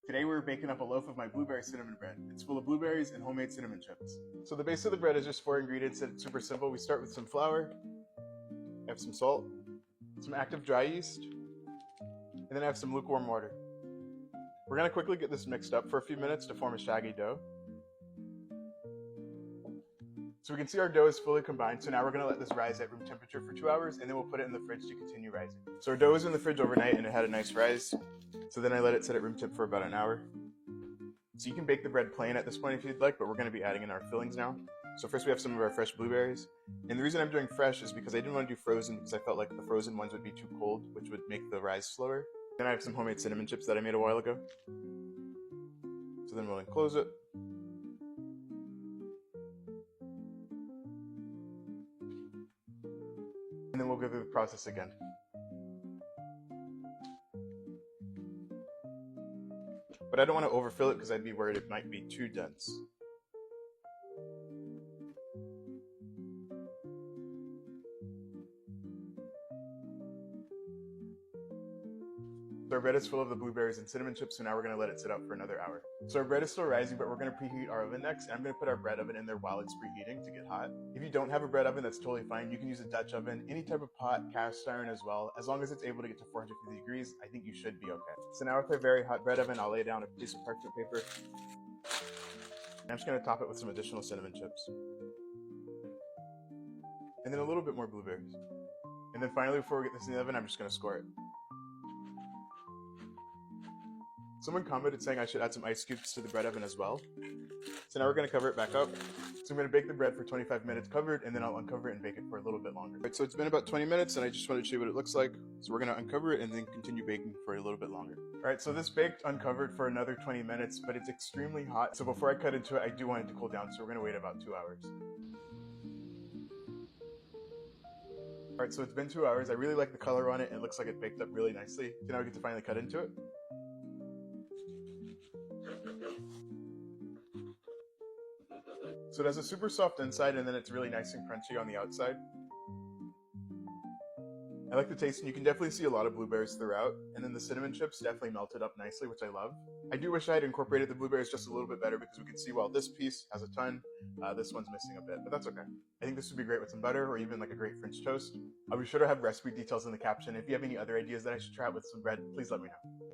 Today we're baking up a loaf of my blueberry cinnamon bread. It's full of blueberries and homemade cinnamon chips. So the base of the bread is just 4 ingredients and it's super simple. We start with some flour, I have some salt, some active dry yeast, and then I have some lukewarm water. We're going to quickly get this mixed up for a few minutes to form a shaggy dough. So we can see our dough is fully combined, so now we're going to let this rise at room temperature for 2 hours, and then we'll put it in the fridge to continue rising. So our dough was in the fridge overnight and it had a nice rise, so then I let it sit at room temp for about an hour. So you can bake the bread plain at this point if you'd like, but we're going to be adding in our fillings now. So first we have some of our fresh blueberries, and the reason I'm doing fresh is because I didn't want to do frozen because I felt like the frozen ones would be too cold, which would make the rise slower. Then I have some homemade cinnamon chips that I made a while ago. So then we'll enclose it. And then we'll go through the process again. But I don't want to overfill it because I'd be worried it might be too dense. So our bread is full of the blueberries and cinnamon chips, so now we're going to let it sit out for another hour. So our bread is still rising, but we're going to preheat our oven next, and I'm going to put our bread oven in there while it's preheating to get hot. If you don't have a bread oven, that's totally fine. You can use a Dutch oven, any type of pot, cast iron as well. As long as it's able to get to 450 degrees, I think you should be okay. So now with our very hot bread oven, I'll lay down a piece of parchment paper. And I'm just going to top it with some additional cinnamon chips. And then a little bit more blueberries. And then finally, before we get this in the oven, I'm just going to score it. Someone commented saying I should add some ice cubes to the bread oven as well. So now we're going to cover it back up. So I'm going to bake the bread for 25 minutes covered, and then I'll uncover it and bake it for a little bit longer. All right, so it's been about 20 minutes, and I just wanted to show you what it looks like. So we're going to uncover it and then continue baking for a little bit longer. All right, so this baked uncovered for another 20 minutes, but it's extremely hot. So before I cut into it, I do want it to cool down, so we're going to wait about 2 hours. All right, so it's been 2 hours. I really like the color on it. It looks like it baked up really nicely. So now we get to finally cut into it. So it has a super soft inside, and then it's really nice and crunchy on the outside. I like the taste, and you can definitely see a lot of blueberries throughout, and then the cinnamon chips definitely melted up nicely, which I love. I do wish I had incorporated the blueberries just a little bit better because we can see while this piece has a ton, this one's missing a bit, but that's okay. I think this would be great with some butter or even like a great French toast. I'll be sure to have recipe details in the caption. If you have any other ideas that I should try out with some bread, please let me know.